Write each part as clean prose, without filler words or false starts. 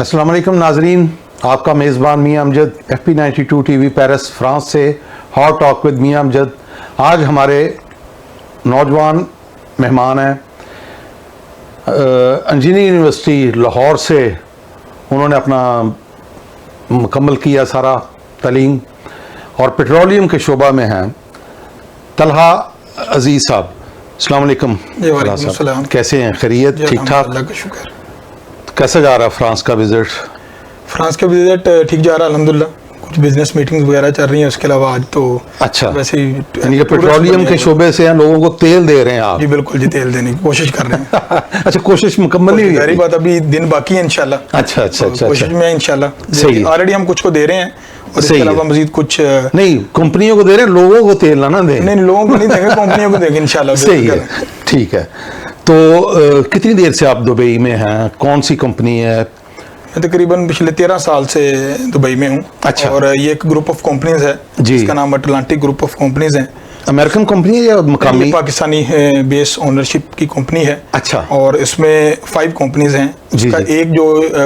अस्सलाम वालेकुम नाजरीन, आपका मेज़बान Miyan Amjad FP92 TV Paris France से hot talk with Miyan Amjad. आज हमारे नौजवान मेहमान हैं इंजीनियरिंग यूनिवर्सिटी लाहौर से। उन्होंने अपना मुकम्मल किया सारा तालीम और पेट्रोलियम के शोबा में हैं। तलहा अजीज़ साहब, अस्सलाम वालेकुम। कैसे हैं? खैरियत? ठीक ठाक? अल्लाह का शुक्र। कैसा जा रहा है फ्रांस का विजिट? फ्रांस का विजिट ठीक जा रहा है अल्हम्दुलिल्लाह। कुछ बिजनेस मीटिंग्स वगैरह चल रही हैं, उसके अलावा आज तो अच्छा वैसे ही यानी कि पेट्रोलियम के शोबे से हैं, लोगों को तेल दे रहे हैं आप? जी बिल्कुल जी, तेल देने की कोशिश कर रहे हैं। अच्छा, कोशिश मुकम्मल नहीं हुई? सारी बात अभी दिन बाकी है इंशाल्लाह। अच्छा अच्छा अच्छा, कोशिश में इंशाल्लाह। सही है। ऑलरेडी हम कुछ को दे रहे हैं और इसके अलावा मजीद कुछ नहीं, कंपनियों को दे रहे हैं, लोगों को तेल ना दें। नहीं, लोगों को नहीं देंगे, कंपनियों को देंगे इंशाल्लाह। सही है, ठीक है। तो कितनी देर से आप दुबई में हैं? कौन सी कंपनी है? मैं तकरीबन पिछले 13 साल से दुबई में हूँ। अच्छा। और ये एक ग्रुप ऑफ कंपनीज है जिसका नाम अटलांटिक ग्रुप ऑफ कंपनीज है। अमेरिकन कंपनी है या मकामी? पाकिस्तानी बेस ओनरशिप की कंपनी है। अच्छा। और इसमें 5 कंपनीज हैं। उसका एक जो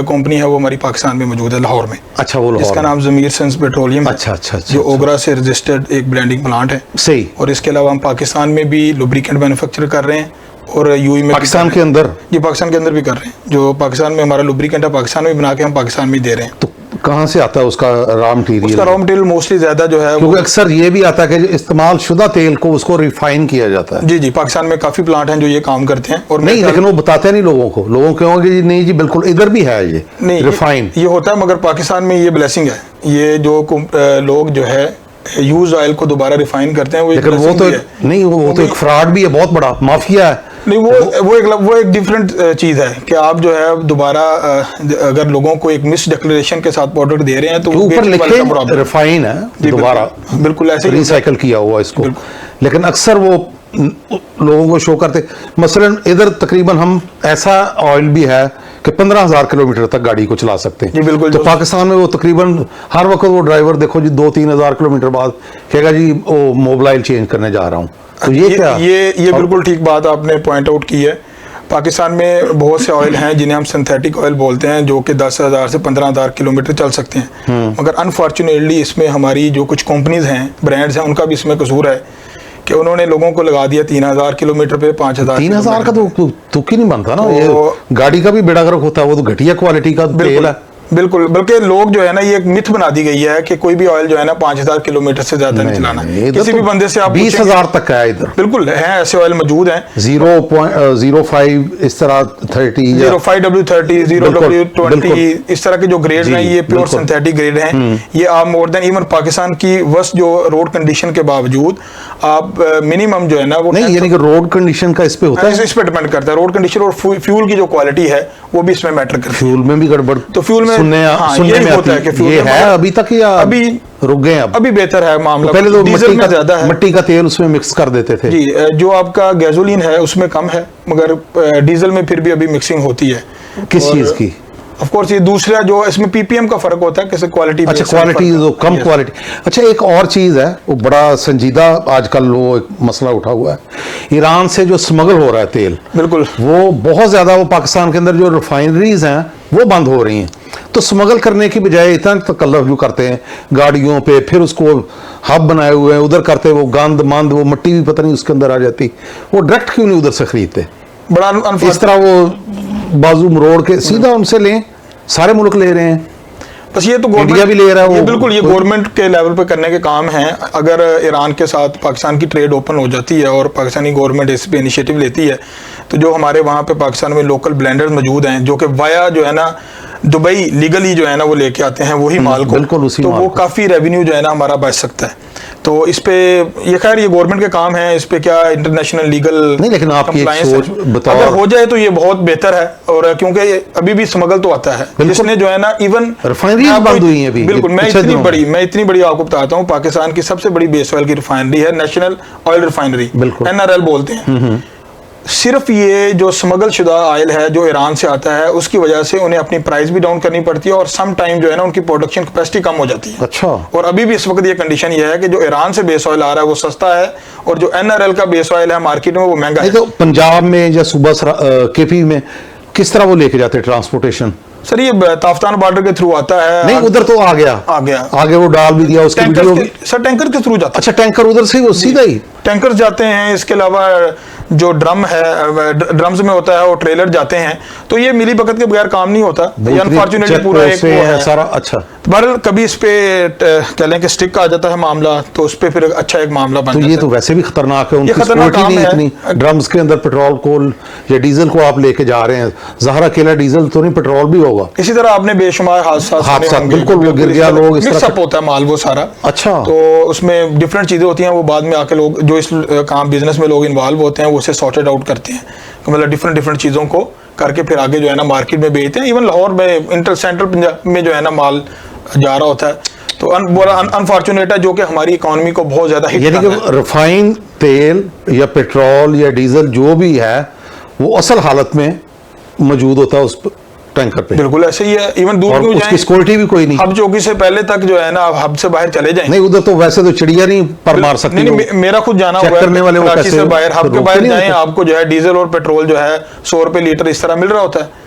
कंपनी है वो हमारी पाकिस्तान में मौजूद है, लाहौर में। अच्छा, वो लाहौर। इसका नाम ज़मीर सेंस पेट्रोलियम है। अच्छा अच्छा अच्छा, जो ओगरा से रजिस्टर्ड एक ब्लेंडिंग प्लांट है। सही। और इसके अलावा हम पाकिस्तान में भी लुब्रिकेंट मैन्युफैक्चर कर रहे हैं और यूएई में पाकिस्तान के अंदर? ये पाकिस्तान के अंदर भी कर रहे हैं। जो पाकिस्तान में हमारा लुब्रिकेंट है, पाकिस्तान में बना के हम पाकिस्तान में दे रहे हैं। तो कहाँ से आता है उसका रॉ मटेरियल? उसका रॉ मटेरियल मोस्टली ज्यादा जो है, क्योंकि अक्सर ये भी आता है कि इस्तेमाल शुदा तेल को उसको रिफाइन किया जाता है। जी जी, पाकिस्तान में काफी प्लांट हैं जो ये काम करते हैं। और नहीं, लेकिन वो बताते नहीं लोगों को। लोगों कहोगे जी नहीं जी बिल्कुल इधर भी है ये नहीं रिफाइन। ये होता है, मगर पाकिस्तान में ये ब्लेसिंग है। ये जो लोग जो है यूज ऑयल को दोबारा रिफाइन करते हैं, वो लेकिन वो तो नहीं, वो तो एक फ्रॉड भी है, बहुत बड़ा माफिया है। नहीं, वो एक डिफरेंट चीज है कि आप जो है दोबारा अगर लोगों को एक मिस डिक्लेरेशन के साथ प्रोडक्ट दे रहे हैं तो ऊपर लिखे रिफाइन है, दोबारा बिल्कुल ऐसे रिसाइकल किया हुआ इसको। लेकिन अक्सर वो लोगों को शो करते, मसलन इधर तकरीबन हम ऐसा ऑयल भी है कि 15,000 किलोमीटर तक गाड़ी को चला सकते हैं। जी बिल्कुल। तो पाकिस्तान में वो तकरीबन हर वक्त वो ड्राइवर देखो जी 2-3 हज़ार किलोमीटर बाद कहेगा जी वो मोबाइल चेंज करने जा रहा हूँ। तो ये बिल्कुल ठीक बात आपने पॉइंट आउट की है। पाकिस्तान में बहुत से ऑयल हैं जिन्हें हम सिंथेटिक ऑयल बोलते हैं, जो कि 10,000 से 15,000 किलोमीटर चल सकते हैं। मगर अनफॉर्चुनेटली इसमें हमारी जो कुछ कंपनीज हैं, ब्रांड्स हैं, उनका भी इसमें कसूर है कि उन्होंने लोगों को लगा दिया 3,000 किलोमीटर पे 5,000। 3,000 का तो तुक ही नहीं बनता ना। ये गाड़ी का भी बेड़ा गर्क होता है, वो तो घटिया क्वालिटी का तेल है। बिल्कुल, बल्कि लोग जो है ना, ये एक मिथ बना दी गई है कि कोई भी ऑयल जो है ना 5,000 किलोमीटर से ज्यादा नहीं चलाना। किसी भी बंदे से आप 20,000 तक है इधर। बिल्कुल है, ऐसे ऑयल मौजूद हैं। 0.05 इस तरह 30 05W30 0W20 इस तरह के जो ग्रेड हैं, ये प्योर सिंथेटिक ग्रेड हैं। ये आप मोर देन इवन पाकिस्तान की वर्स्ट जो रोड कंडीशन के बावजूद आप मिनिमम जो है ना वो नहीं, यानी कि रोड कंडीशन का इस पे होता है, इस पे डिपेंड करता है। रोड कंडीशन और फ्यूल की जो क्वालिटी है वो भी इसमें मैटर करती है। फ्यूल में भी गड़बड़ तो फ्यूल में सुनने में होता है कि फ्यूल ये है अभी तक या अभी रुक गए? अभी बेहतर है मामला। पहले तो डीजल में ज्यादा है, मिट्टी का तेल उसमें मिक्स कर देते थे। जी, जो आपका गैसोलीन है उसमें कम है, मगर डीजल में फिर भी अभी मिक्सिंग होती है। किस चीज की? ऑफ कोर्स ये दूसरा जो इसमें पीपीएम का फर्क होता है, कैसे क्वालिटी। अच्छा, क्वालिटी तो कम क्वालिटी। अच्छा, एक और चीज है, वो बड़ा संजीदा आजकल वो एक मसला उठा हुआ है, ईरान से जो स्मगल हो रहा है तेल। बिल्कुल, वो बहुत ज्यादा, वो पाकिस्तान के अंदर जो रिफाइनरीज हैं वो बंद हो रही हैं। तो स्मगल करने की बजाय इतना तकल्लुफ जो करते हैं गाड़ियों पे, फिर उसको हब बनाए हुए हैं उधर करते, वो गंद मंद वो मिट्टी भी पता नहीं उसके अंदर आ जाती, वो डायरेक्ट क्यों नहीं उधर से खरीदते? बड़ा इस तरह वो बाजू मरोड़ के सीधा उनसे लें। सारे मुल्क ले रहे हैं, बस ये तो इंडिया भी ले रहा है। ये बिल्कुल ये गवर्नमेंट के लेवल पे करने के काम हैं। अगर ईरान के साथ पाकिस्तान की ट्रेड ओपन हो जाती है और पाकिस्तानी गवर्नमेंट इस पे इनिशिएटिव लेती है, तो जो हमारे वहाँ पे पाकिस्तान में लोकल ब्लेंडर्स मौजूद हैं जो कि वाया जो है ना दुबई लीगली जो है ना वो लेके आते हैं वही माल को, बिल्कुल उसी तो माल वो को। काफ़ी रेवेन्यू जो है ना हमारा बच सकता है। तो इस पे ये खैर ये गवर्नमेंट के काम है, इस पे क्या इंटरनेशनल लीगल नहीं, लेकिन आपकी एक सोच बताओ। अगर हो जाए तो ये बहुत बेहतर है। और क्योंकि अभी भी स्मगल तो आता है, जिसने जो है ना इवन रिफाइनरी बंद हुई है अभी। बिल्कुल, मैं इतनी बड़ी आपको बताता हूँ, पाकिस्तान की सबसे बड़ी बेस ऑयल की रिफाइनरी है नेशनल ऑयल रिफाइनरी, NRL बोलते हैं। सिर्फ ये जो स्मगल शुदा ऑयल है जो ईरान से आता है, उसकी वजह से उन्हें अपनी प्राइस भी डाउन करनी पड़ती है और सम टाइम जो है ना उनकी प्रोडक्शन कैपेसिटी कम हो जाती है। अच्छा। और अभी भी इस वक्त ये कंडीशन ये है कि जो ईरान से बेस ऑयल आ रहा है वो सस्ता है और जो NRL का बेस ऑयल है मार्केट में वो महंगा है। तो पंजाब में या सूबा KP में किस तरह वो लेके जाते हैं ट्रांसपोर्टेशन? सर ये ताफ्तान बॉर्डर के थ्रू आता है। नहीं, उधर तो आ गया, आगे वो डाल भी दिया, उसकी वीडियो भी। सर टैंकर के थ्रू जाता है। अच्छा, टैंकर उधर से वो सीधा ही टैंकर्स जाते हैं। इसके अलावा जो ड्रम है, ड्रम्स में होता है, वो ट्रेलर जाते हैं। तो ये मिली भगत के बगैर काम नहीं होता। ये अनफॉर्चुनेटली पूरा एक वो है सारा। अच्छा, बहरहाल कभी इस पे कह लें कि स्टिक आ जाता है मामला, तो उस पे फिर अच्छा एक मामला बन तो जाता ये है। तो वैसे भी खतरनाक है, उनकी खतरनाक सिक्योरिटी नहीं काम इतनी। ड्रम्स के अंदर पेट्रोल कोल या डीजल को आप लेके जा रहे हैं, ज़ाहिर अकेला डीजल तो नहीं, पेट्रोल भी होगा। इसी तरह आपने बेशुमार हादसा बिल्कुल, वो गिर गया, लोग इस तरह होता है माल वो सारा। अच्छा, तो उसमें डिफरेंट चीजें होती हैं, वो बाद में आके लोग जो इस काम बिजनेस में लोग इन्वॉल्व होते हैं वो उसे सॉर्टेड आउट करते हैं, मतलब डिफरेंट चीजों को करके फिर आगे जो है ना मार्केट में बेचते हैं। इवन लाहौर में इंटर सेंट्रल पंजाब में जो है ना माल जा रहा होता है। तो अनफॉर्चुनेट है, जो कि हमारी इकोनॉमी को बहुत ज्यादा हिट यानी कि रिफाइंड तेल या पेट्रोल या डीजल जो भी है वो असल हालत में मौजूद होता है उस टैंकर पे। बिल्कुल ऐसे ही है। इवन दूर क्यों जाएं, सिक्योरिटी भी कोई नहीं। हब चौकी से पहले तक जो है ना आप हब से बाहर चले जाएं। नहीं, उधर तो वैसे तो चिड़िया नहीं पर मार सकती। नहीं, मेरा खुद जाना हुआ है करने वाले वो कराची से बाहर, हब के बाहर जाएं, होते? आपको जो है डीजल और पेट्रोल जो है 100 रुपए लीटर इस तरह मिल रहा होता है।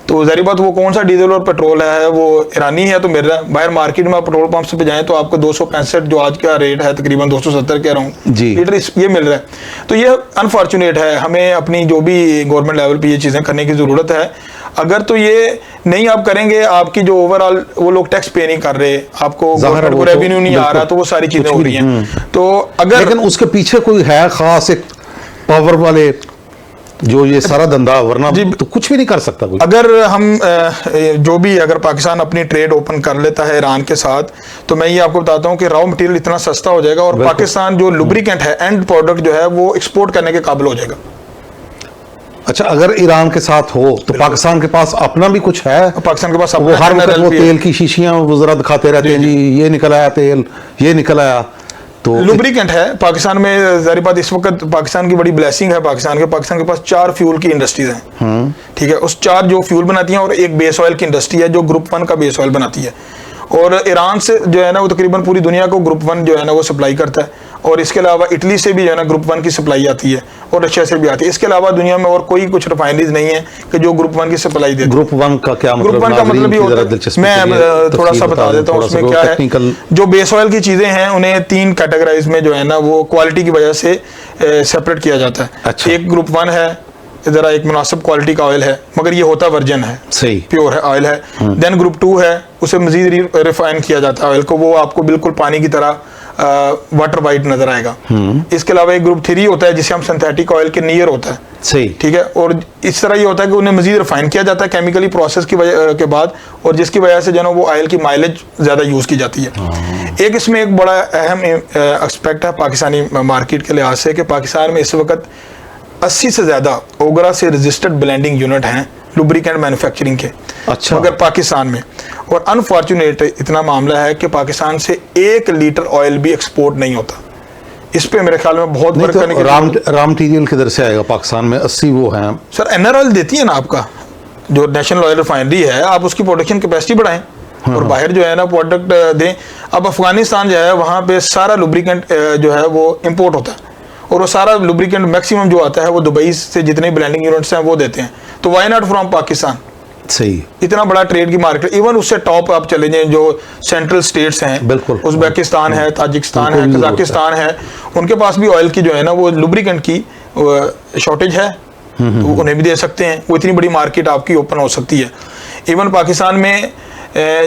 तो जाहिर बात वो कौन सा डीजल और पेट्रोल है, वो ईरानी है तो मिल रहा है। बाहर मार्केट में आप पेट्रोल पंप पे जाएं तो आपको 265 जो आज का रेट है तकरीबन 270 कह रहा हूँ लीटर ये मिल रहा है। तो ये अनफॉर्चुनेट है। हमें अपनी जो भी गवर्नमेंट लेवल पे ये चीज़ें करने की ज़रूरत है। अगर तो ये नहीं आप करेंगे, आपकी जो ओवरऑल वो लोग टैक्स पे नहीं कर रहे, आपको गवर्नमेंट को रेवेन्यू नहीं आ रहा, तो वो सारी चीज़ें हो रही हैं। तो अगर लेकिन उसके पीछे कोई है खास एक पावर वाले जो ये सारा धंधा, वरना तो कुछ भी नहीं कर सकता कोई। अगर हम जो भी अगर पाकिस्तान अपनी ट्रेड ओपन कर लेता है ईरान के साथ, तो मैं ये आपको बताता हूँ कि रॉ मटेरियल इतना सस्ता हो जाएगा और पाकिस्तान जो लुब्रिकेंट है, एंड प्रोडक्ट जो है वो एक्सपोर्ट करने के काबिल हो जाएगा। अच्छा, अगर ईरान के साथ हो तो पाकिस्तान के पास अपना भी कुछ है? पाकिस्तान के पास वो हर वक्त वो तेल की शीशियां वो जरा दिखाते रहते हैं, जी ये निकल आया तेल, ये निकल आया। तो लुब्रिकेंट है पाकिस्तान में। जाहिर बात इस वक्त पाकिस्तान की बड़ी ब्लेसिंग है पाकिस्तान के पास 4 फ्यूल की इंडस्ट्रीज हैं। ठीक है, उस 4 जो फ्यूल बनाती हैं और एक बेस ऑयल की इंडस्ट्री है जो ग्रुप 1 का बेस ऑयल बनाती है। और ईरान से जो है ना वो तकरीबन पूरी दुनिया को ग्रुप 1 जो है ना वो सप्लाई करता है। और इसके अलावा इटली से भी जो है ना ग्रुप 1 की सप्लाई आती है और रशिया से भी आती है। इसके अलावा दुनिया में और कोई कुछ रिफाइनरीज नहीं है कि जो ग्रुप 1 की सप्लाई देती है। ग्रुप 1 का क्या मतलब? ग्रुप 1 का मतलब ये होता है, मैं थोड़ा सा बता देता हूँ उसमें क्या है। जो बेस ऑयल की चीजें हैं उन्हें 3 कैटेगराइज में जो है ना वो क्वालिटी की वजह से सेपरेट किया जाता है। अच्छा। एक ग्रुप 1 है, जरा एक मुनासिब क्वालिटी का ऑयल है, मगर ये होता वर्जन है, सही प्योर है ऑयल है। देन ग्रुप 2 है, उसे मजीद रिफाइन किया जाता है ऑयल को, वो आपको बिल्कुल पानी की तरह वाटर वाइट नजर आएगा। इसके अलावा एक ग्रुप 3 होता है जिसे हम सिंथेटिक ऑयल के नियर होता है, सही, ठीक है। और इस तरह ये होता है कि उन्हें मजीद रिफाइन किया जाता है केमिकली प्रोसेस की वजह के बाद, और जिसकी वजह से जो है वो ऑयल की माइलेज ज्यादा यूज की जाती है। एक इसमें एक बड़ा अहम एक्सपेक्ट है पाकिस्तानी मार्केट के लिहाज से कि पाकिस्तान में इस वक्त 80 से ज्यादा ओगरा से रजिस्टर्ड ब्लेंडिंग यूनिट हैं लुब्रिकेंट मैन्युफैक्चरिंग के। अच्छा। मगर पाकिस्तान में, और अनफॉर्चुनेट इतना मामला है कि पाकिस्तान से 1 लीटर ऑयल भी एक्सपोर्ट नहीं होता। इस पे मेरे ख्याल में बहुत वर्क करने की रॉ मटेरियल किधर से आएगा? पाकिस्तान में 80 वो हैं सर, एनआर ऑयल देती है ना आपका जो नेशनल ऑयल रिफाइनरी है, आप उसकी प्रोडक्शन कैपेसिटी बढ़ाएं और बाहर जो है ना प्रोडक्ट दें। अब अफगानिस्तान जो है वहाँ पे सारा लुब्रिकेंट जो है वो इम्पोर्ट होता है और वो सारा लुब्रिकेंट मैक्सिमम जो आता है वो दुबई से जितने ब्लेंडिंग यूनिट्स हैं वो देते हैं। तो वाई नॉट फ्रॉम पाकिस्तान? सही, इतना बड़ा ट्रेड की मार्केट। इवन उससे टॉप आप चले जाएं जो सेंट्रल स्टेट्स हैं, बिल्कुल, उज़्बेकिस्तान है, ताजिकिस्तान है, कजाकिस्तान है, उनके पास भी ऑयल की जो है ना वो लुब्रिकेंट की शॉर्टेज है, तो उन्हें भी दे सकते हैं। वो इतनी बड़ी मार्केट आपकी ओपन हो सकती है। इवन पाकिस्तान में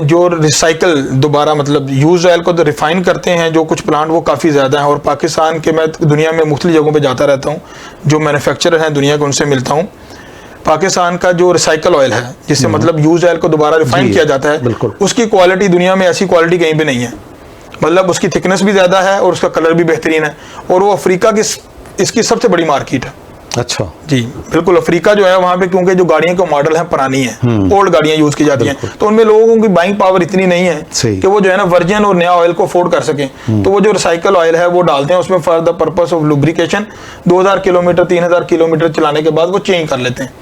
जो रिसाइकल दोबारा मतलब यूज ऑयल को तो रिफाइन करते हैं जो कुछ प्लांट, वो काफ़ी ज़्यादा हैं। और पाकिस्तान के, मैं दुनिया में मुख्तलिफ जगहों पे जाता रहता हूँ, जो मैन्युफैक्चरर हैं दुनिया के उनसे मिलता हूँ। पाकिस्तान का जो रिसाइकल ऑयल है जिससे मतलब यूज ऑयल को दोबारा रिफाइन किया जाता है, उसकी क्वालिटी दुनिया में ऐसी क्वालिटी कहीं पे नहीं है। मतलब उसकी थिकनेस भी ज़्यादा है और उसका कलर भी बेहतरीन है, और वो अफ्रीका की इसकी सबसे बड़ी मार्केट है। अच्छा जी बिल्कुल, अफ्रीका जो है वहाँ पे क्योंकि जो गाड़ियों के मॉडल हैं पुरानी है, ओल्ड गाड़ियाँ यूज की जाती हैं, तो उनमें लोगों की बाइंग पावर इतनी नहीं है कि वो जो है ना वर्जिन और नया ऑयल को अफोर्ड कर सकें। तो वो जो रिसाइकल ऑयल है वो डालते हैं उसमें for the purpose of lubrication. 2000 kilometre 3000 kilometre चलाने के बाद वो चेंज कर लेते हैं।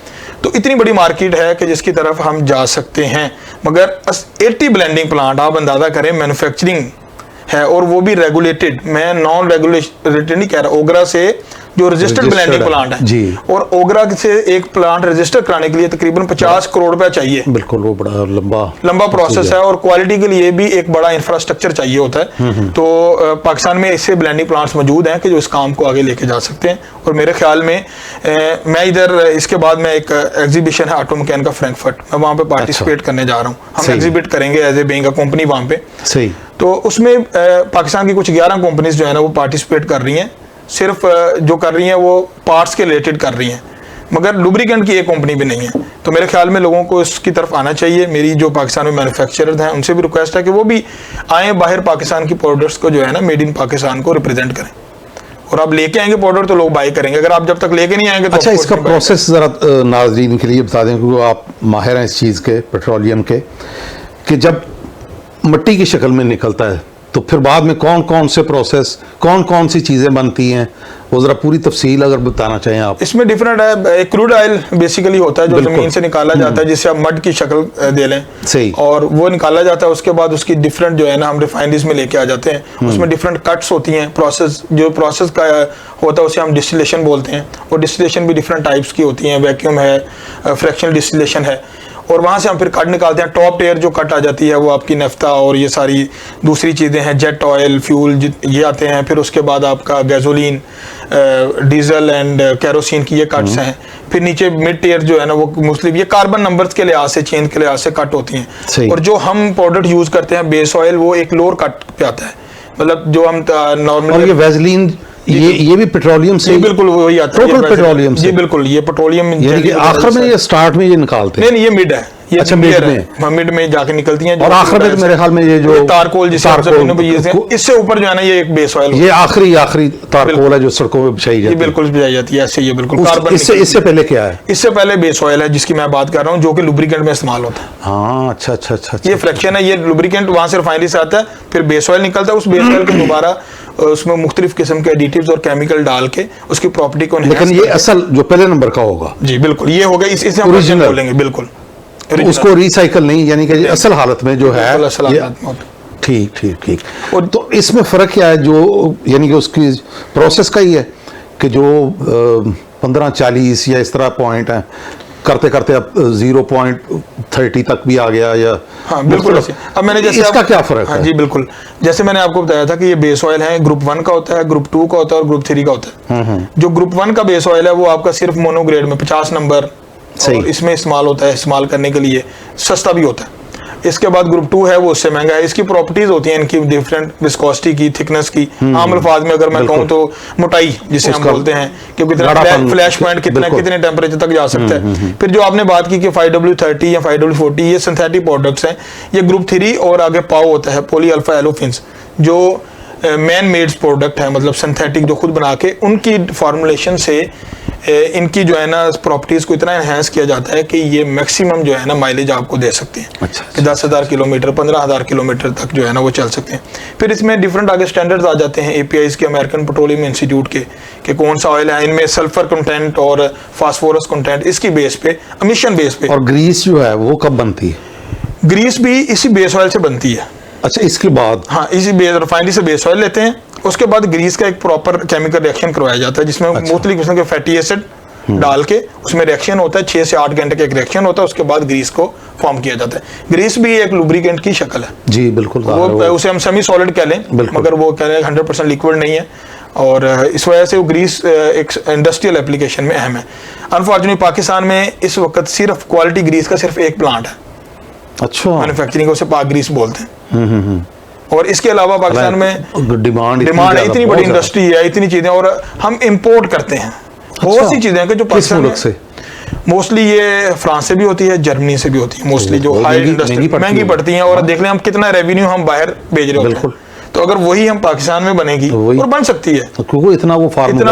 तो इतनी बड़ी मार्केट है कि जिसकी तरफ हम जा सकते हैं। मगर 80 ब्लेंडिंग प्लांट आप अंदाजा करें मैन्युफैक्चरिंग है, और वो भी रेगुलेटेड। मैं नॉन रेगुलेटेड नहीं कह रहा, ओगरा से जो रजिस्टर्ड Registered ब्लेंडिंग है, प्लांट है जी। और ओगरा से एक प्लांट रजिस्टर कराने के लिए तकरीबन 50 करोड़ रुपया चाहिए। बिल्कुल, वो बड़ा लंबा प्रोसेस है और क्वालिटी के लिए भी एक बड़ा इंफ्रास्ट्रक्चर चाहिए होता है। तो पाकिस्तान में ऐसे ब्लेंडिंग प्लांट्स मौजूद हैं कि जो इस काम को आगे लेके जा सकते हैं। और मेरे ख्याल में मैं इधर इसके बाद में एक एग्जीबिशन है ऑटो मैकेन का फ्रैंकफर्ट, मैं वहाँ पे पार्टिसिपेट करने जा रहा हूँ। हम सही। एग्जिबिट करेंगे as a being a company वहाँ पे। सही। तो उसमें पाकिस्तान की कुछ 11 कंपनीज जो है ना वो पार्टिसिपेट कर रही हैं। सिर्फ जो कर रही हैं वो पार्ट्स के रिलेटेड कर रही हैं, मगर लुब्रिकेंट की एक कंपनी भी नहीं है। तो मेरे ख्याल में लोगों को इसकी तरफ आना चाहिए। मेरी जो पाकिस्तान में मैन्युफैक्चरर्स हैं उनसे भी रिक्वेस्ट है कि वो भी आए, बाहर पाकिस्तान की प्रोडक्ट्स को जो है ना मेड इन पाकिस्तान को रिप्रेजेंट करें। और आप लेके आएंगे प्रोडक्ट तो लोग बाई करेंगे, अगर आप जब तक लेके नहीं आएंगे तो अच्छा, of course इसका नहीं buy प्रोसेस ज़रा नाज़रीन के लिए बता दें, क्योंकि आप माहिर हैं इस चीज़ के, पेट्रोलियम के, कि जब मिट्टी की शक्ल में निकलता है तो फिर बाद में कौन कौन से प्रोसेस, कौन कौन सी चीज़ें बनती हैं, वो ज़रा पूरी तफसील अगर बताना चाहें आप। इसमें डिफरेंट है। एक क्रूड ऑयल बेसिकली होता है जो बिल्कुल। जमीन से निकाला जाता है, जिससे आप मड की शक्ल दे लें। सही। और वो निकाला जाता है, उसके बाद उसकी डिफरेंट जो है ना हम रिफाइनरीज में लेके आ जाते हैं। उसमें डिफरेंट कट्स होती हैं। प्रोसेस जो प्रोसेस का होता है उसे हम डिस्टिलेशन बोलते हैं। और डिस्टिलेशन भी डिफरेंट टाइप्स की होती हैं, वैक्यूम है, फ्रैक्शनल डिस्टिलेशन है। और वहाँ से हम फिर कट निकालते हैं। टॉप टेयर जो कट आ जाती है वो आपकी नेफ्ता और ये सारी दूसरी चीज़ें हैं, जेट ऑयल, फ्यूल, ये आते हैं। फिर उसके बाद आपका गैसोलीन, डीजल एंड कैरोसिन की ये कट्स हैं। फिर नीचे मिड टेयर जो है ना वो मोस्टली ये कार्बन नंबर्स के लिहाज से, चेन के लिहाज से कट होती हैं। और जो हम प्रोडक्ट यूज़ करते हैं बेस ऑयल, वो एक लोअर कट पे आता है। मतलब जो हम नॉर्मल, और ये वैसलीन, ये भी पेट्रोलियम से, बिल्कुल वही आता है, टोटल पेट्रोलियम से। जी बिल्कुल, ये पेट्रोलियम, यानी कि आखिर में, ये स्टार्ट में ये निकालते हैं। नहीं, ये मिड है। ये अच्छा, मिड में जाके निकलती हैं। और आखिर में तो मेरे ख्याल में ये जो तारकोल, जिसे हम जमीनों पे यूज हैं, इससे ऊपर जो है ना ये एक बेस ऑयल, ये आखिरी तारकोल है जो सड़कों पे बिछाई जाती है। बिल्कुल बिछाई जाती है ऐसे। ये बिल्कुल कार्बन। इससे पहले क्या है? इससे पहले बेस ऑयल है जिसकी मैं बात कर रहा हूँ, जो कि लुब्रिकेंट में इस्तेमाल होता है। हाँ, अच्छा। ये फ्रैक्शन है। ये लुब्रिकेंट वहां से रिफाइनरी से आता है, फिर बेस ऑयल निकलता है। उस बेस ऑयल को दोबारा उसमें मुख्तलिफ किस्म के एडिटिव्स और केमिकल डाल के उसकी प्रॉपर्टी को, लेकिन ये असल जो पहले नंबर का होगा। जी बिल्कुल, ये होगा। इसे हम ओरिजिनल बोलेंगे। बिल्कुल, उसको रिसाइकल नहीं, यानी कि असल हालत में जो है। ठीक। और तो इसमें फ़र्क क्या है, जो यानी कि उसकी प्रोसेस का ही है कि जो 15-40 या इस तरह पॉइंट हैं, करते करते अब 0.30 तक भी आ गया, या हाँ बिल्कुल ऐसे। अब मैंने जैसे इसका क्या फ़र्क है? हाँ जी बिल्कुल, जैसे मैंने आपको बताया था कि ये बेस ऑयल है, ग्रुप 1 का होता है, ग्रुप 2 का होता है और ग्रुप 3 का होता है। जो ग्रुप 1 का बेस ऑयल है वो आपका सिर्फ मोनोग्रेड में 50 नंबर और इसमें इस्तेमाल होता है। इस्तेमाल करने के लिए सस्ता भी होता है। इसके बाद ग्रुप 2 है, वो उससे महंगा है। इसकी प्रॉपर्टीज होती हैं इनकी डिफरेंट, विस्कोसिटी की, थिकनेस की। आम अल्फाज में अगर मैं कहूँ तो मोटाई जिसे हम बोलते हैं, कि कितना फ्लैश पॉइंट कितने टेम्परेचर तक जा सकता है। फिर जो आपने बात की कि 5W30 या 5W40 ये सिंथेटिक प्रोडक्ट्स हैं। ये ग्रुप 3 और आगे पाओ होता है, पॉली अल्फा एलोफिन्स, जो मैन मेड प्रोडक्ट है, मतलब सिंथेटिक, जो खुद बना के उनकी फॉर्मुलेशन से इनकी जो है ना प्रॉपर्टीज को इतना एनहेंस किया जाता है कि ये मैक्सिमम जो है ना माइलेज आपको दे सकते हैं। अच्छा। कि 10,000 किलोमीटर, 15,000 किलोमीटर तक जो है ना वो चल सकते हैं। फिर इसमें डिफरेंट आगे स्टैंडर्ड्स आ जाते हैं APIs के, अमेरिकन पेट्रोलियम इंस्टीट्यूट के, कि कौन सा ऑयल है, इनमें सल्फर कंटेंट और फास्फोरस कंटेंट, इसकी बेस पे, एमिशन बेस पे। और ग्रीस जो है वो कब बनती है? ग्रीस भी इसी बेस ऑयल से बनती है। अच्छा, इसके बाद? हाँ, इसी रिफाइनरी से बेस ऑयल लेते हैं। उसके बाद ग्रीस का एक प्रॉपर केमिकल रिएक्शन करवाया जाता है, जिसमें मुख्तलिफ किस्म के फैटी एसिड डाल के उसमें रिएक्शन होता है। 6 से 8 घंटे का एक रिएक्शन होता है। उसके बाद ग्रीस को फॉर्म किया जाता है। ग्रीस भी एक लुब्रिकेंट की शक्ल है। जी बिल्कुल। वो उसे हम सेमी सॉलिड कह लें, मगर वो कह लें 100% लिक्विड नहीं है। और इस वजह से वो ग्रीस एक इंडस्ट्रियल एप्लीकेशन में अहम है। अनफॉर्चुनेटली पाकिस्तान में इस वक्त सिर्फ क्वालिटी ग्रीस का सिर्फ एक प्लांट है। अच्छा। मैन्युफैक्चरिंग को उसे पाक ग्रीस बोलते हैं। और इसके अलावा पाकिस्तान में डिमांड है, इतनी बड़ी इंडस्ट्री है, इतनी चीजें, और हम इंपोर्ट करते हैं बहुत सी चीजें कि जो पाकिस्तान में मोस्टली ये फ्रांस से भी होती है, जर्मनी से भी होती है मोस्टली, जो हाई इंडस्ट्री महंगी पड़ती हैं। और देख लें हम कितना रेवेन्यू हम बाहर भेज रहे होते हैं। तो अगर वही हम पाकिस्तान में बनेगी और बन सकती है, क्योंकि इतना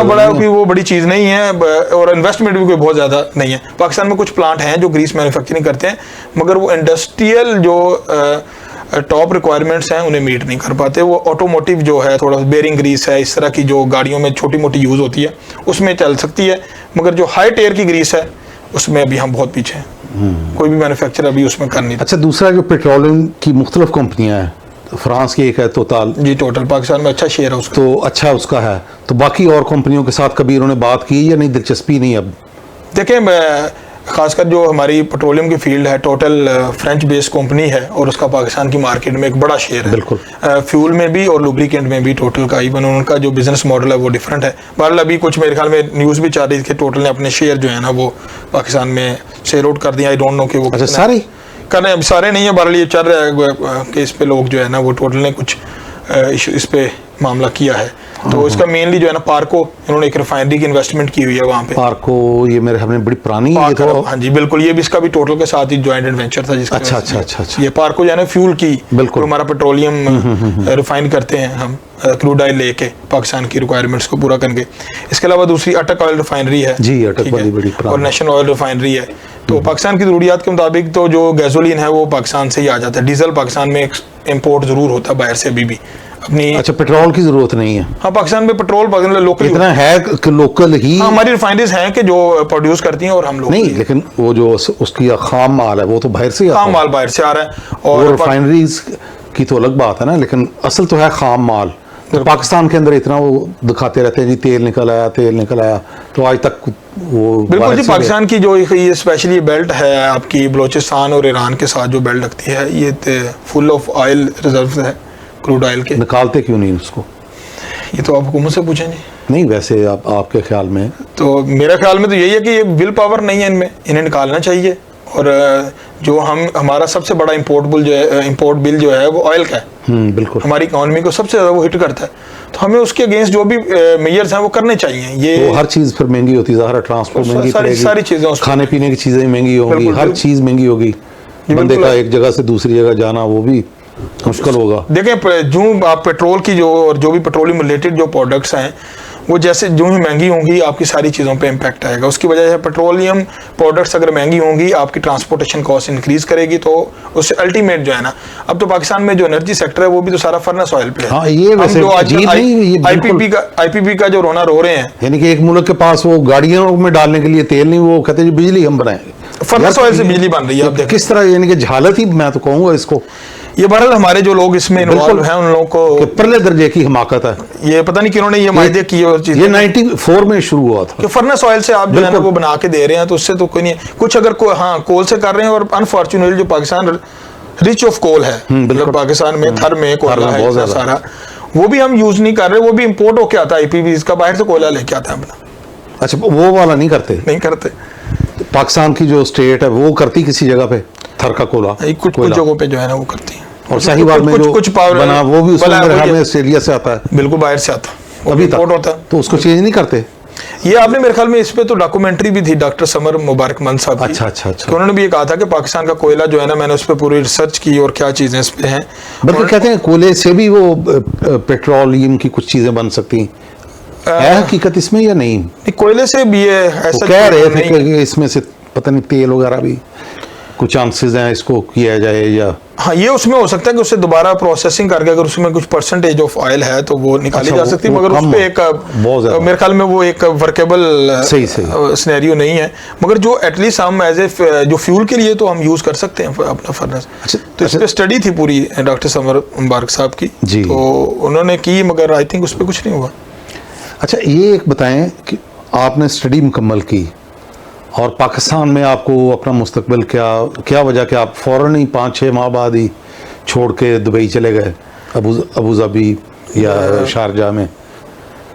बड़ा कि वो बड़ी चीज नहीं है, और इन्वेस्टमेंट भी कोई बहुत ज्यादा नहीं है। पाकिस्तान में कुछ प्लांट हैं जो ग्रीस मैन्युफैक्चरिंग करते हैं, मगर वो इंडस्ट्रियल जो टॉप रिक्वायरमेंट्स हैं उन्हें मीट नहीं कर पाते। वो ऑटोमोटिव जो है, थोड़ा बेरिंग ग्रीस है, इस तरह की जो गाड़ियों में छोटी मोटी यूज़ होती है उसमें चल सकती है, मगर जो हाई टेयर की ग्रीस है उसमें अभी हम बहुत पीछे हैं। कोई भी मैन्युफैक्चरर अभी उसमें कर नहीं। अच्छा, दूसरा जो पेट्रोलियम की मुख्तलिफ कंपनियां हैं, फ्रांस की एक है टोटल, जी टोटल पाकिस्तान में अच्छा शेयर है उसका। तो अच्छा उसका है। तो बाकी और कंपनियों के साथ कभी उन्होंने बात की या नहीं, दिलचस्पी नहीं अब? देखिए खासकर जो हमारी पेट्रोलियम की फील्ड है, टोटल फ्रेंच बेस्ड कंपनी है और उसका पाकिस्तान की मार्केट में एक बड़ा शेयर है। बिल्कुल। फ्यूल में भी और लुब्रिकेंट में भी टोटल का, इवन उनका जो बिजनेस मॉडल है वो डिफरेंट है। बहरहाल अभी कुछ मेरे ख्याल में न्यूज़ भी चल रही थी कि टोटल ने अपने शेयर जो है ना वो पाकिस्तान में सेल आउट कर दिया। आई डोंट नो कि वो अच्छा, सारी कर रहे हैं, सारे नहीं है, बहरहाल ये चल रहा है कि इस पे लोग जो है ना वो टोटल ने कुछ इस पे मामला किया है। तो इसका मेनली जो है ना पार्को, इन्होंने एक रिफाइनरी की इन्वेस्टमेंट की हुई है वहाँ पे। पार्को ये मेरे हमने बड़ी पुरानी ये तो, हाँ जी बिल्कुल, ये भी इसका भी टोटल के साथ ही जॉइंट वेंचर था जिसका अच्छा अच्छा अच्छा अच्छा। ये पार्को जो है ना फ्यूल की, बिल्कुल। जो हमारा पेट्रोलियम रिफाइन करते हैं हम क्रूड ऑयल लेके पाकिस्तान की रिक्वायरमेंट्स को पूरा करके। इसके अलावा दूसरी अटक ऑयल रिफाइनरी है जी, अटक ठीक वाली है? बड़ी पुरानी। और नेशनल ऑयल रिफाइनरी है। तो पाकिस्तान की ज़रूरियात के मुताबिक तो जो गैसोलीन है वो पाकिस्तान से ही आ जाता है। डीजल पाकिस्तान में इम्पोर्ट जरूर होता है बाहर से अभी भी अपनी। अच्छा, पेट्रोल की जरूरत नहीं है? हाँ पाकिस्तान में पेट्रोल लोकल इतना है कि लोकल ही। हाँ, हमारी रिफाइनरीज हैं कि जो प्रोड्यूस करती हैं और हम लोग नहीं, लेकिन वो जो उसकी खाम माल है वो तो बाहर से ही आता खाम है। माल बाहर से आ रहा है। और और रिफाइनरीज की तो अलग बात है ना, लेकिन असल तो है खाम माल। तो पाकिस्तान के अंदर इतना वो दिखाते रहते हैं जी तेल निकल आया, तेल निकल आया, तो आज तक वो बिल्कुल जी पाकिस्तान की जो ये स्पेशली बेल्ट है आपकी बलोचिस्तान और ईरान के साथ जो बेल्ट लगती है, ये फुल ऑफ ऑयल रिजर्व है क्रूड ऑयल के। निकालते क्यों नहीं उसको? ये तो आप हुकूमत से पूछेंगे। नहीं, वैसे आपके ख्याल में? तो मेरे ख्याल में तो यही है कि ये विल पावर नहीं है इनमें, इन्हें निकालना चाहिए। और जो हमारा सबसे बड़ा इम्पोर्ट बिल जो है वो ऑयल का है। बिल्कुल। हमारी इकोनॉमी को सबसे ज़्यादा वो हिट करता है, तो हमें उसके अगेंस्ट जो भी मेजर्स हैं वो करने चाहिए। ये वो हर चीज़ फिर महंगी होती है, ज़ाहिर ट्रांसपोर्ट महंगी पड़ेगी, सारी चीज़ें, खाने पीने की चीज़ें महंगी होंगी, हर चीज़ महंगी होगी। बंदे का एक जगह से दूसरी जगह जाना वो भी मुश्किल होगा। देखें जो आप पेट्रोल की जो भी पेट्रोलियम रिलेटेड जो प्रोडक्ट्स हैं वो जैसे जो ही महंगी होंगी आपकी सारी चीज़ों पे इम्पैक्ट आएगा। उसकी वजह से पेट्रोलियम प्रोडक्ट्स अगर महंगी होंगी आपकी ट्रांसपोर्टेशन कॉस्ट इंक्रीज करेगी, तो उससे अल्टीमेट जो है ना, अब तो पाकिस्तान में जो एनर्जी सेक्टर है वो भी तो सारा फर्नेस ऑयल पे है। हाँ, ये वैसे जो आज आईपीपी का जो रोना रो रहे हैं, यानी कि एक मुल्क के पास वो गाड़ियों में डालने के लिए तेल नहीं, वो कहते हैं बिजली हम बनाएंगे, फर्नेस ऑयल से बिजली बन रही है। अब किस तरह, यानी कि जहालत ही मैं तो कहूँगा इसको। ये बहरहाल हमारे जो लोग इसमें इन्वॉल्व हैं उन लोगों को पहले दर्जे की हिमाकत है। ये पता नहीं किन्होंने ये मायदे किए और चीज़। ये 94 में शुरू हुआ था कि फर्नेस ऑयल से आप जो है ना वो बना के दे रहे हैं, तो उससे तो कोई नहीं है। कुछ अगर हाँ कोल से कर रहे हैं, और अनफॉर्चुनेटली जो पाकिस्तान रिच ऑफ कोल है, मतलब पाकिस्तान में थर में कोयला है इतना सारा, वो भी हम यूज नहीं कर रहे, वो भी इम्पोर्ट होके आता है आईपीवी का, बाहर से कोयला लेके आता है अपना। अच्छा, वो वाला नहीं करते? पाकिस्तान की जो स्टेट है वो करती किसी जगह पे थर का कोयला? कुछ जगहों पे जो है ना वो करती है। और साहिवाल में जो कुछ पावर बना वो भी उसमें मेरे ख्याल में ऑस्ट्रेलिया से आता है। बिल्कुल बाहर से आता है, अभी इम्पोर्ट होता है। तो उसको चेंज नहीं करते? ये आपने मेरे ख्याल में इस पे तो डॉक्यूमेंट्री भी थी डॉक्टर समर मुबारकमंद साहब की। अच्छा। तो उन्होंने भी ये कहा था कि पाकिस्तान का कोयला जो है ना, मैंने उस पर पूरी रिसर्च की और क्या चीजें इस पे हैं। बल्कि कहते हैं कोयले से भी वो पेट्रोलियम की कुछ चीजें बन सकती है हकीकत इसमें या नहीं? कोयले से भी ये ऐसा कह रहे थे कि इसमें से पता नहीं तेल वगैरह भी कुछ चांसेस हैं इसको किया जाए, या हाँ ये उसमें हो सकता है कि उससे दोबारा प्रोसेसिंग करके अगर उसमें कुछ परसेंटेज ऑफ ऑयल है तो वो निकाली जा सकती है, मगर उस पे एक मेरे ख्याल में वो एक वर्केबल सिनेरियो नहीं है। मगर जो एटलीस्ट हम एज ए जो फ्यूल के लिए तो हम यूज कर सकते हैं अपना फर्नेस। तो इस पे स्टडी थी पूरी डॉक्टर समर मुबारक साहब की, तो उन्होंने की, मगर आई थिंक उस पर कुछ नहीं हुआ। अच्छा, ये एक बताएं कि आपने स्टडी मुकम्मल की और पाकिस्तान में आपको अपना मुस्तकबिल क्या वजह कि आप फ़ौरन ही 5-6 माह बाद ही छोड़ के दुबई चले गए, अबू धाबी या शारजा में?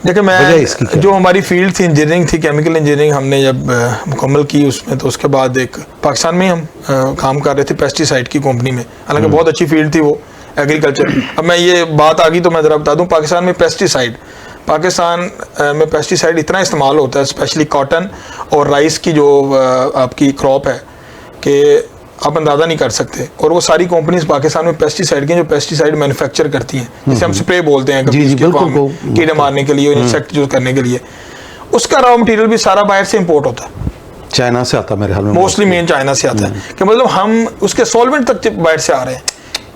देखिए मैं जो हमारी फील्ड थी इंजीनियरिंग थी, केमिकल इंजीनियरिंग, हमने जब मुकम्मल की उसमें, तो उसके बाद एक पाकिस्तान में हम काम कर रहे थे पेस्टिसाइड की कंपनी में। हालांकि बहुत अच्छी फील्ड थी वो एग्रीकल्चर। अब मैं ये बात आ गई तो मैं ज़रा बता दूँ, पाकिस्तान में पेस्टिसाइड इतना इस्तेमाल होता है, स्पेशली कॉटन और राइस की जो आपकी क्रॉप है, कि आप अंदाज़ा नहीं कर सकते। और वो सारी कंपनीज पाकिस्तान में पेस्टिसाइड की जो पेस्टिसाइड मैन्युफैक्चर करती हैं, जिसे हम स्प्रे बोलते हैं कीड़े मारने के लिए, इंसेक्ट यूज करने के लिए, उसका रॉ मटेरियल भी सारा बाहर से इम्पोर्ट होता है। चाइना से आता है मेरे ख्याल में, मोस्टली मेन चाइना से आता है। कि मतलब हम उसके सॉल्वेंट तक बाहर से आ रहे हैं।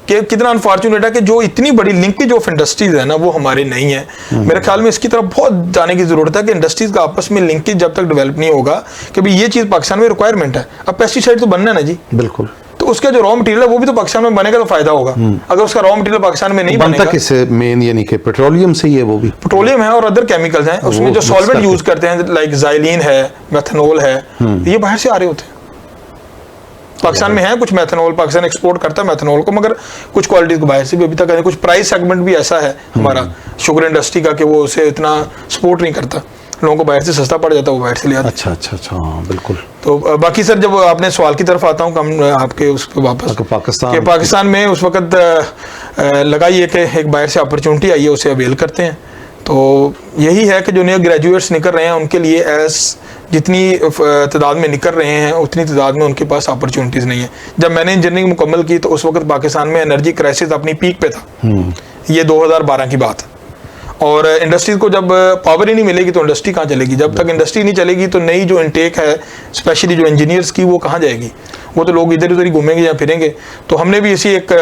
कि कितना अनफॉर्चुनेट है कि जो इतनी बड़ी लिंकेज ऑफ इंडस्ट्रीज है ना वो हमारे नहीं है। मेरे ख्याल में इसकी तरफ बहुत जाने की जरूरत है कि इंडस्ट्रीज का आपस में लिंकेज जब तक डेवलप नहीं होगा कि भाई ये चीज़ पाकिस्तान में रिक्वायरमेंट है। अब पेस्टिसाइड तो बनना है ना जी, बिल्कुल। तो उसका जो रॉ मटेरियल है वो भी तो पाकिस्तान में बनेगा तो फायदा होगा। अगर उसका रॉ मटेरियल पाकिस्तान में नहीं बनता बनेगा, किससे मेन, यानी कि पेट्रोलियम से ही है, वो भी पेट्रोलियम है और अदर केमिकल्स हैं उसमें जो सॉल्वेंट यूज करते हैं, लाइक ज़ाइलिन है, मेथनॉल है, ये बाहर से आ रहे होते हैं। पाकिस्तान में है कुछ मेथनॉल, पाकिस्तान एक्सपोर्ट करता है मेथनॉल को, मगर कुछ क्वालिटीज को बाहर से भी अभी तक है। कुछ प्राइस सेगमेंट भी ऐसा है हमारा शुगर इंडस्ट्री का कि वो उसे इतना सपोर्ट नहीं करता, लोगों को बाहर से सस्ता पड़ जाता है, वो बाहर से ले आते। अच्छा, हाँ बिल्कुल। तो बाकी सर, जब आपने सवाल की तरफ आता हूँ, हम आपके उस पर वापस पाकिस्तान में उस वक्त लगाइए कि एक बाहर से अपॉर्चुनिटी आई है, उसे अवेल करते हैं। तो यही है कि जो नए ग्रेजुएट्स निकल रहे हैं उनके लिए जितनी तादाद में निकल रहे हैं उतनी तादाद में उनके पास अपॉर्चुनिटीज़ नहीं है। जब मैंने इंजीनियरिंग मुकम्मल की तो उस वक्त पाकिस्तान में एनर्जी क्राइसिस अपनी पीक पे था, ये 2012 की बात। और इंडस्ट्रीज को जब पावर ही नहीं मिलेगी तो इंडस्ट्री कहाँ चलेगी? जब तक इंडस्ट्री नहीं चलेगी तो नई जो इनटेक है स्पेशली जो इंजीनियर्स की, वो कहाँ जाएगी? वो तो लोग इधर उधर ही घूमेंगे या फिरेंगे। तो हमने भी इसी एक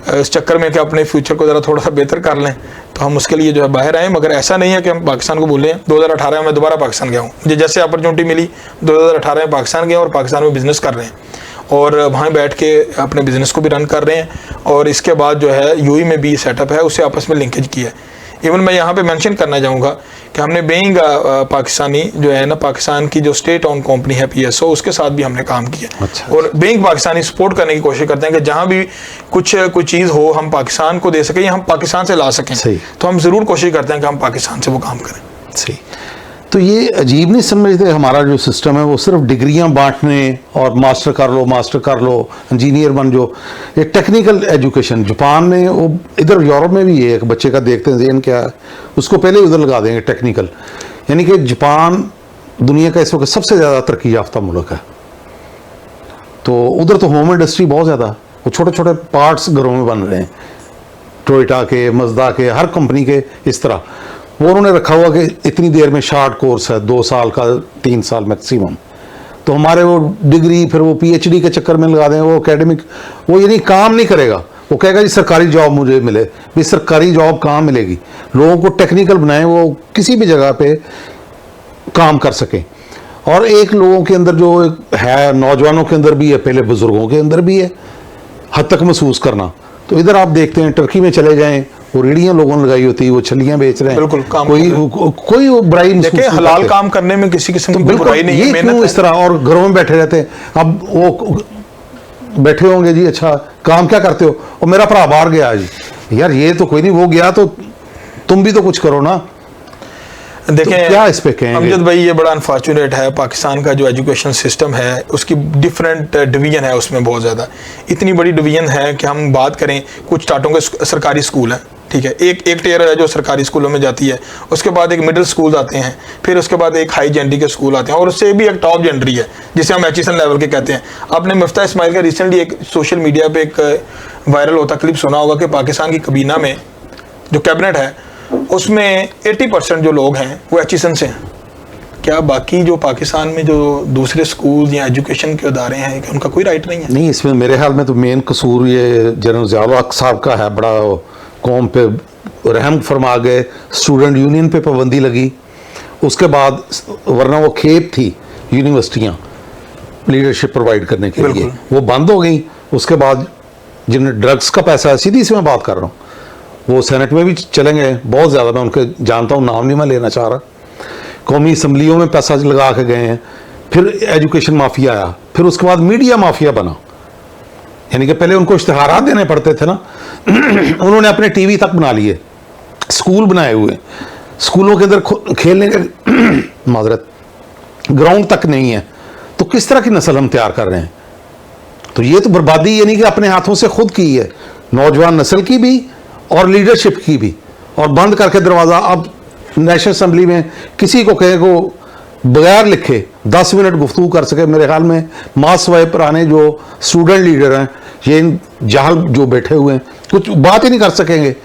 इस चक्कर में कि अपने फ्यूचर को ज़रा थोड़ा सा बेहतर कर लें, तो हम उसके लिए जो है बाहर आए। मगर ऐसा नहीं है कि हम पाकिस्तान को बोलें। 2018 में दोबारा पाकिस्तान गया हूँ, मुझे जैसे अपॉर्चुनिटी मिली 2018 में पाकिस्तान गया और पाकिस्तान में बिज़नेस कर रहे हैं और वहाँ बैठ के अपने बिज़नेस को भी रन कर रहे हैं। और इसके बाद जो है यूएई में भी सेटअप है, उससे आपस में लिंकेज किया है। इवन मैं यहाँ पे मेंशन करना चाहूँगा कि हमने बेइंग पाकिस्तानी जो है ना, पाकिस्तान की जो स्टेट ऑन कंपनी है PSO, उसके साथ भी हमने काम किया। अच्छा। और बेइंग पाकिस्तानी सपोर्ट करने की कोशिश करते हैं कि जहाँ भी कुछ चीज़ हो हम पाकिस्तान को दे सकें या हम पाकिस्तान से ला सकें। सही। तो हम ज़रूर कोशिश करते हैं कि हम पाकिस्तान से वो काम करें। सही। तो ये अजीब नहीं समझते हमारा जो सिस्टम है वो सिर्फ डिग्रियां बांटने और मास्टर कर लो इंजीनियर बन जो, ये टेक्निकल एजुकेशन जापान में, वो इधर यूरोप में भी है, एक बच्चे का देखते हैं ज़हन क्या है उसको पहले ही उधर लगा देंगे टेक्निकल। यानी कि जापान दुनिया का इस वक्त सबसे ज़्यादा तरक्की याफ्ता मुल्क है। तो उधर तो होम इंडस्ट्री बहुत ज़्यादा, वो छोटे छोटे पार्ट्स घरों में बन रहे हैं, टोयोटा के, मजदा के, हर कंपनी के इस तरह। वो उन्होंने रखा हुआ कि इतनी देर में शॉर्ट कोर्स है, 2 साल का, 3 साल मैक्सिमम। तो हमारे वो डिग्री फिर वो PhD के चक्कर में लगा दें, वो एकेडमिक, वो यानी काम नहीं करेगा। वो कहेगा जी सरकारी जॉब मुझे मिले, भाई सरकारी जॉब कहाँ मिलेगी? लोगों को टेक्निकल बनाएं, वो किसी भी जगह पे काम कर सकें। और एक लोगों के अंदर जो है, नौजवानों के अंदर भी है, पहले बुजुर्गों के अंदर भी है, हद तक महसूस करना। तो इधर आप देखते हैं टर्की में चले जाएं, वो रेडियां लोगों ने लगाई होती है, वो छलियां बेच रहे हैं, बिल्कुल काम कोई वो बुराई महसूस नहीं देखिए, हलाल करते। काम करने में किसी किस्म की बिल्कुल बुराई नहीं है, ये मेहनत क्यों है। इस तरह, और घरों में बैठे रहते हैं। अब वो बैठे होंगे जी, अच्छा काम क्या करते हो? और मेरा भरा बाहर गया जी। यार ये तो कोई नहीं, वो गया तो तुम भी तो कुछ करो ना। देखें तो क्या इस पे कहेंगे? अमजद भाई, ये बड़ा अनफॉर्चुनेट है। पाकिस्तान का जो एजुकेशन सिस्टम है उसकी डिफरेंट डिवीजन है, उसमें बहुत ज़्यादा इतनी बड़ी डिवीजन है कि हम बात करें, कुछ स्टार्टों के सरकारी स्कूल हैं, ठीक है, एक टियर है जो सरकारी स्कूलों में जाती है, उसके बाद एक मिडिल स्कूल आते हैं, फिर उसके बाद एक हाई जेंडरी के स्कूल आते हैं, और उससे भी एक टॉप जेंडरी है जिसे हम HSN लेवल के कहते हैं। आपने मिफ्ता इस्माइल का रिसेंटली एक सोशल मीडिया पे एक वायरल होता क्लिप सुना होगा कि पाकिस्तान की कबीना में जो कैबिनेट है उसमें 80% जो लोग हैं वो HSN से हैं। क्या बाकी जो पाकिस्तान में जो दूसरे स्कूल या एजुकेशन के अदारे हैं, उनका कोई राइट नहीं है? नहीं, इसमें मेरे ख्याल में तो मेन कसूर ये जनरल ज़ियाउल हक साहब का है। बड़ा कौम पे रहम फरमा गए, स्टूडेंट यूनियन पे पाबंदी लगी, उसके बाद वरना वो खेप थी यूनिवर्सिटियाँ लीडरशिप प्रोवाइड करने के लिए, वो बंद हो गई। उसके बाद जिन्हें ड्रग्स का पैसा है, सीधी सी मैं बात कर रहा हूँ, वो सेनेट में भी चलेंगे बहुत ज़्यादा, मैं उनके जानता हूँ, नाम नहीं मैं लेना चाह रहा। कौमी असम्बलियों में पैसा लगा के गए हैं। फिर एजुकेशन माफिया आया, फिर उसके बाद मीडिया माफिया बना। यानी कि पहले उनको इश्तिहारात देने पड़ते थे ना, उन्होंने अपने TV तक बना लिए, स्कूल बनाए हुए, स्कूलों के अंदर खेलने के माजरत ग्राउंड तक नहीं है। तो किस तरह की नस्ल हम तैयार कर रहे हैं? तो ये तो बर्बादी यानी कि अपने हाथों से खुद की है, नौजवान नस्ल की भी और लीडरशिप की भी। और बंद करके दरवाज़ा, अब नेशनल असम्बली में किसी को कहे को बगैर लिखे 10 मिनट गुफ्तगू कर सके, मेरे ख्याल में मास वाए पुराने जो स्टूडेंट लीडर हैं, ये जाहल जो बैठे हुए हैं, कुछ बात ही नहीं कर सकेंगे।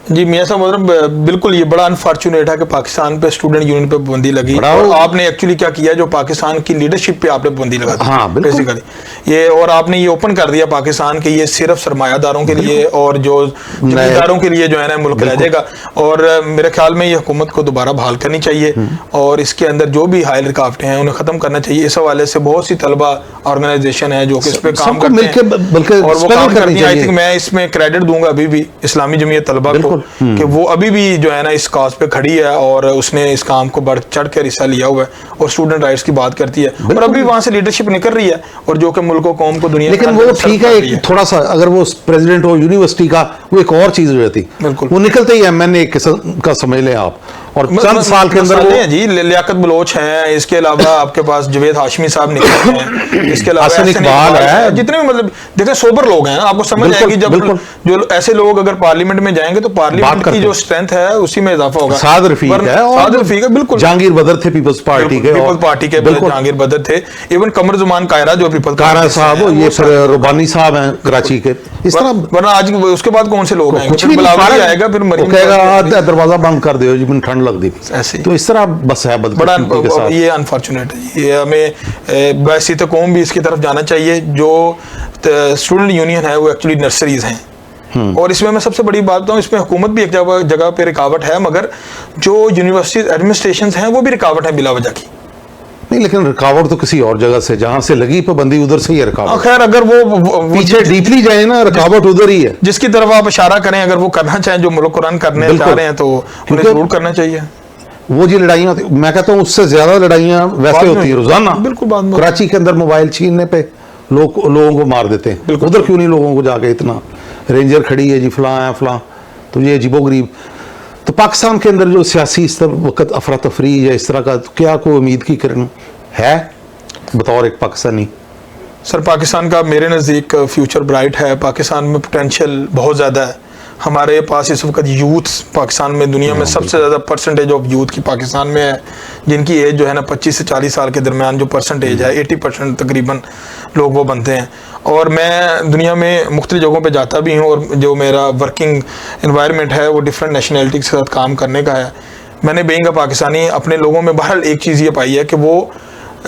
जी मियां साहब मतलब बिल्कुल ये बड़ा अनफॉर्चुनेट है कि पाकिस्तान पे स्टूडेंट यूनियन पे पाबंदी लगी और आपने एक्चुअली क्या किया, जो पाकिस्तान की लीडरशिप पे आपने पाबंदी लगा दी। हाँ, बिल्कुल। बेसिकली ये, और आपने ये ओपन कर दिया पाकिस्तान के ये सिर्फ सरमायादारों के लिए और जो जमींदारों के लिए जो है ना मुल्क रह जाएगा। और मेरे ख्याल में ये हुकूमत को दोबारा बहाल करनी चाहिए और इसके अंदर जो भी हायल रुकावटें हैं उन्हें ख़त्म करना चाहिए। इस हवाले से बहुत सी तलबा ऑर्गेनाइजेशन है जो कि इस पर काम करते हैं और वो काम करती है। आई थिंक मैं इसमें क्रेडिट दूंगा अभी भी इस्लामी जमीयत तलबा को कि वो अभी भी जो है ना इस काज पे खड़ी है और उसने इस काम को बढ़ चढ़ कर हिस्सा लिया हुआ है और स्टूडेंट राइट्स की बात करती है और अभी वहां से लीडरशिप निकल रही है और जो कि मुल्क कौम को दुनिया। लेकिन वो ठीक है, एक थोड़ा सा अगर वो प्रेसिडेंट हो यूनिवर्सिटी का, वो एक और चीज हो जाती। बिल्कुल, वो निकलते ही एमएनए का समझ लें आप, और चंद साल के अंदर वो जी लियाकत बलोच हैं, इसके अलावा आपके पास जवेद हाशमी साहब निकले हैं, इसके अलावा हसन इकबाल है, जितने भी मतलब देखिए सोबर लोग हैं, आपको समझ आएगी जब जो ऐसे लोग अगर पार्लियामेंट में जाएंगे तो पार्लियामेंट की जो स्ट्रेंथ है उसी में इजाफा होगा। साद रफीक है, साद रफीक है, बिल्कुल। जहांगीर बदर थे पीपल्स पार्टी के, जहांगीर बदर थे, इवन कमर जुमान कायरा जो पीपल्स कायरा साहब, ये फिर रुबानी साहब हैं कराची के, इस तरह। वरना आज उसके बाद कौन से लोग हैं, कुछ भी नहीं आएगा फिर कहेगा दरवाजा बंद कर दो जी, ठंड लग दी ऐसे, तो इस तरह बस है बड़ा ये अनफॉर्चुनेट है। ये हमें वैसी तो कौम भी इसकी तरफ जाना चाहिए। जो स्टूडेंट यूनियन है वो एक्चुअली नर्सरीज हैं और इसमें मैं सबसे बड़ी बात बताऊं, इसमें हुकूमत भी एक जगह पे रुकावट है, मगर जो यूनिवर्सिटी एडमिनिस्ट्रेशन हैं वो भी रुकावट है बिला वजह की। नहीं, लेकिन रुकावट तो किसी और जगह से, जहां से लगी पाबंदी उधर से ही रुकावट। खैर अगर वो पीछे डीपली जाए ना, रुकावट उधर ही है। जिसकी तरफ आप इशारा करें, अगर वो करना चाहें, जो मुल्क को रन करने चाह रहे हैं, तो उन्हें जरूर करना चाहिए। वो जी लड़ाइयाँ, मैं कहता हूँ उससे ज्यादा लड़ाइयाँ वैसे होती है रोजाना। बिल्कुल, कराची के अंदर मोबाइल छीनने पे लोगों को मार देते हैं, उधर क्यों नहीं लोगों को जाके इतना, रेंजर खड़ी है जी, फलां है फलां, तो ये अजीबोगरीब। तो पाकिस्तान के अंदर जो सियासी इस वक्त अफरा तफरी या इस तरह का, क्या कोई उम्मीद की किरण है बतौर एक पाकिस्तानी? सर पाकिस्तान का मेरे नज़दीक फ्यूचर ब्राइट है। पाकिस्तान में पोटेंशियल बहुत ज़्यादा है। हमारे पास इस वक्त यूथ पाकिस्तान में दुनिया में सबसे ज़्यादा परसेंटेज ऑफ यूथ की पाकिस्तान में है, जिनकी एज जो है ना 25 से 40 साल के दरमियान जो परसेंटेज है 80% तकरीबन लोग वो बनते हैं। और मैं दुनिया में मुख्तलिफ जगहों पे जाता भी हूँ और जो मेरा वर्किंग इन्वायरमेंट है वो डिफरेंट नेशनलिटी के साथ काम करने का है। मैंने बीइंग पाकिस्तानी अपने लोगों में बहरहाल एक चीज़ ये पाई है कि वो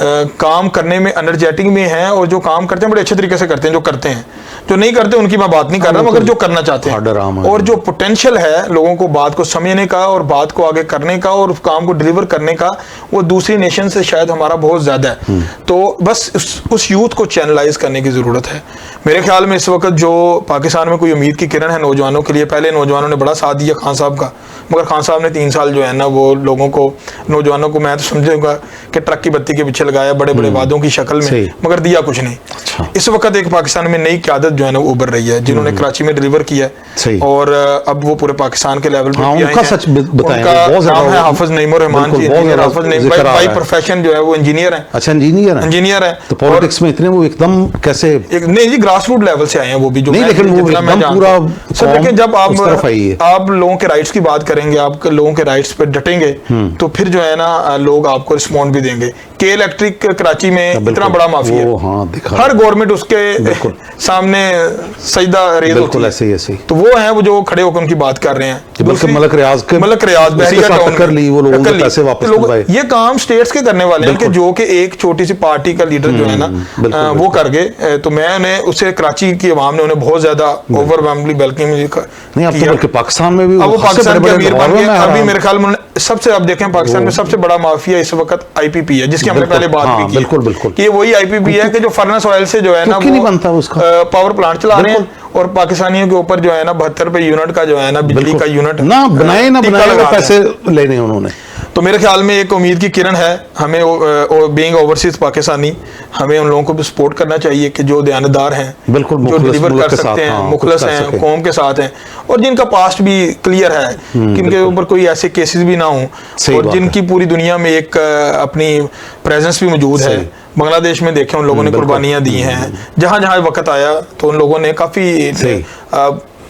काम करने में एनर्जेटिक में हैं और जो काम करते हैं बड़े अच्छे तरीके से करते हैं। जो करते हैं, जो नहीं करते उनकी मैं बात नहीं कर रहा, मगर जो करना चाहते हैं और जो पोटेंशियल है लोगों को बात को समझने का और बात को आगे करने का और काम को डिलीवर करने का, वो दूसरी नेशन से शायद हमारा बहुत ज़्यादा है। तो बस उस यूथ को चैनलाइज करने की ज़रूरत है। मेरे ख्याल में इस वक्त जो पाकिस्तान में कोई उम्मीद की किरण है नौजवानों के लिए, पहले नौजवानों ने बड़ा साथ दिया खान साहब का, मगर खान साहब ने 3 साल जो है ना वो लोगों को, नौजवानों को, मैं तो समझूंगा कि ट्रक की बत्ती के पीछे लगाया बड़े बड़े वादों की शक्ल में, मगर दिया कुछ नहीं। अच्छा। इस वक्त एक पाकिस्तान में नई क़यादत जो है ना उभर रही है, जिन्होंने कराची में डिलीवर किया है और अब वो पूरे पाकिस्तान के लेवल पर उनका सच बताएं। उनका नाम है हाफिज नईमुर रहमान जी। हाफिज नईमुर बाय प्रोफेशन जो है वो इंजीनियर है। अच्छा, इंजीनियर है। तो पॉलिटिक्स में इतने वो एकदम कैसे? नहीं जी, ग्रास रूट लेवल से आए हैं वो भी। जो नहीं, लेकिन वो एकदम पूरा सर देखिए, जब आप लोगों के राइट्स की बात करेंगे, आप लोगों के राइट्स पे डटेंगे, तो फिर जो है ना लोग आपको रिस्पॉन्ड भी देंगे। के इलेक्ट्रिक कराची में इतना बड़ा माफिया है, हर गवर्नमेंट उसके सामने सजदा रेज़ होती है। ऐसे तो वो हैं वो जो खड़े होकर उनकी बात कर रहे हैं। बल्कि मलक रियाज कर ली, वो लोगों के पैसे वापस दिलवाए। ये काम स्टेट्स के करने वाले हैं कि जो कि एक छोटी सी पार्टी का लीडर जो है ना वो कर गए। तो मैंने उसे कराची की आवाम ने उन्हें बहुत ज्यादा ओवरवेलमिंगली वेलकम किया। पाकिस्तान में भी वो पाकिस्तान के अमीर बन गए। अभी मेरे ख्याल में सबसे, अब देखें पाकिस्तान में सबसे बड़ा माफिया इस वक्त IPP है, जिसकी हमने पहले बात भी की। बिल्कुल कि ये वही IPP है कि जो फर्नेस ऑयल से जो है ना नहीं बनता उसका पावर प्लांट चला रहे हैं और पाकिस्तानियों के ऊपर जो है ना 72 रुपए यूनिट का जो है ना बिजली का यूनिट ना बनाए पैसे लेने उन्होंने। तो मेरे ख्याल में एक उम्मीद की किरण है। हमें बीइंग ओवरसीज पाकिस्तानी, हमें उन लोगों को भी सपोर्ट करना चाहिए कि जो दयानतदार हैं, बिल्कुल जो डिलीवर कर सकते हैं, मुखलस हैं, कौम के साथ हैं और जिनका पास्ट भी क्लियर है, जिनके ऊपर कोई ऐसे केसेस भी ना हों और जिनकी पूरी दुनिया में एक अपनी प्रेजेंस भी मौजूद है। बांग्लादेश में देखें, उन लोगों ने कुर्बानियां दी हैं। जहां जहां वक्त आया तो उन लोगों ने काफ़ी,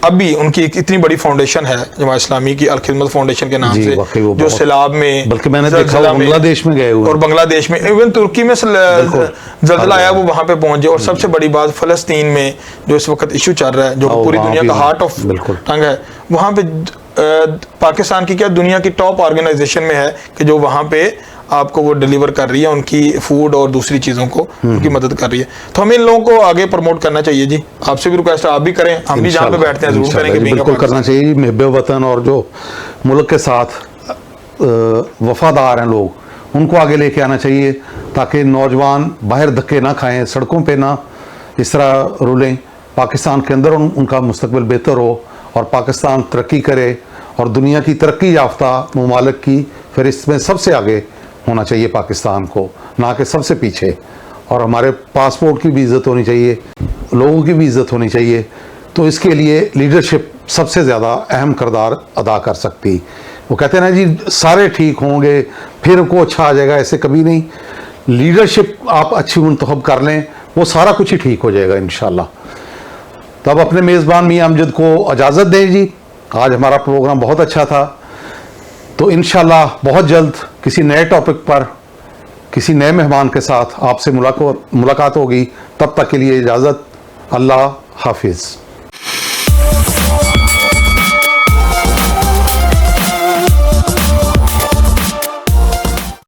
अभी उनकी इतनी बड़ी फाउंडेशन है जमात इस्लामी की, अल खिदमत फाउंडेशन के नाम से, जो सैलाब में, बल्कि मैंने देखा बांग्लादेश में गए हुए, और बांग्लादेश में, इवन तुर्की में जल्जला आया वो वहां पे पहुंचे। और सबसे बड़ी बात फलस्तीन में जो इस वक्त इशू चल रहा है, जो पूरी दुनिया का हार्ट ऑफ टंग है, वहां पे पाकिस्तान की क्या दुनिया की टॉप ऑर्गेनाइजेशन में है कि जो वहाँ पे आपको वो डिलीवर कर रही है, उनकी फूड और दूसरी चीज़ों को उनकी मदद कर रही है। तो हमें इन लोगों को आगे प्रमोट करना चाहिए जी। आपसे भी रिक्वेस्ट है, आप भी करें, हम भी जहाँ पे बैठते हैं जरूर करेंगे। बिल्कुल करना चाहिए। महब वतन और जो मुल्क के साथ वफादार हैं लोग, उनको आगे लेके आना चाहिए ताकि नौजवान बाहर धक्के ना खाएं, सड़कों पे ना इस तरह रुलें, पाकिस्तान के अंदर उनका मुस्तकबिल बेहतर हो और पाकिस्तान तरक्की करे और दुनिया की तरक्की याफ्ता ममालिक की फहरिस्त में सबसे आगे होना चाहिए पाकिस्तान को, ना कि सबसे पीछे। और हमारे पासपोर्ट की भी इज़्ज़त होनी चाहिए, लोगों की भी इज़्ज़त होनी चाहिए। तो इसके लिए लीडरशिप सबसे ज़्यादा अहम किरदार अदा कर सकती। वो कहते हैं ना जी, सारे ठीक होंगे फिर को अच्छा आ जाएगा, ऐसे कभी नहीं। लीडरशिप आप अच्छी मुंतखब कर लें, वो सारा कुछ ही ठीक हो जाएगा इंशाल्लाह। तब अपने मेज़बान मियां अमजद को इजाज़त दें जी। आज हमारा प्रोग्राम बहुत अच्छा था, तो इंशाल्लाह बहुत जल्द किसी नए टॉपिक पर किसी नए मेहमान के साथ आपसे मुलाकात होगी। तब तक के लिए इजाज़त। अल्लाह हाफिज़।